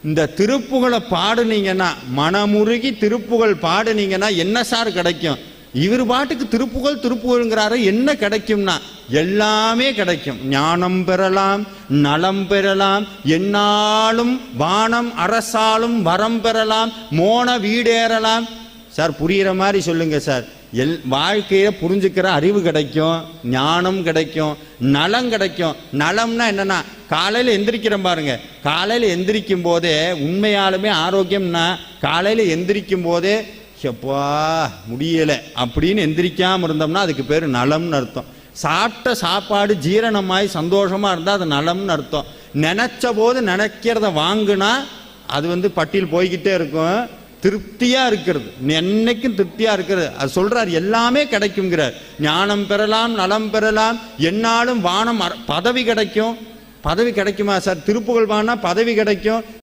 இந்த திருப்புகழை பாடுனீங்கன்னா, மனமுருகி திருப்புகழ் பாடுனீங்கன்னா என்ன சார் கிடைக்கும்? இவர் பாட்டுக்கு திருப்புகழ் திருப்புகழ்ங்கிறாரு, என்ன கிடைக்கும்னா எல்லாமே கிடைக்கும். ஞானம் பெறலாம், நலம் பெறலாம், என்னாலும் வானம் அரசாலும் வரம் பெறலாம், மோன வீடேறலாம். சார் புரிகிற மாதிரி சொல்லுங்க சார். வாழ்க்கையை புரிஞ்சுக்கிற அறிவு கிடைக்கும், ஞானம் கிடைக்கும், நலம் கிடைக்கும். நலம்னா என்னன்னா, காலையில் எந்திரிக்கிறோம் பாருங்க, காலையில் எந்திரிக்கும் போதே உண்மையாலுமே ஆரோக்கியம்னா காலையில் எந்திரிக்கும் போதே எப்பா முடியலை அப்படின்னு எந்திரிக்காமல் இருந்தோம்னா அதுக்கு பேர் நலம்னு அர்த்தம். சாப்பிட்ட சாப்பாடு ஜீரணமாய் சந்தோஷமாக இருந்தால் அது நலம்னு அர்த்தம். நினச்ச போது நினைக்கிறத வாங்கினா அது பட்டியல் போய்கிட்டே இருக்கும். திருப்தியாக இருக்கிறது, என்னைக்கும் திருப்தியாக இருக்கிறது. அது சொல்கிறார், எல்லாமே கிடைக்குங்கிறார். ஞானம் பெறலாம், நலம் பெறலாம், என்னாலும் வானம் பதவி கிடைக்கும். பதவி கிடைக்குமா சார்? திருப்புகழ் வாங்கினா பதவி கிடைக்கும்.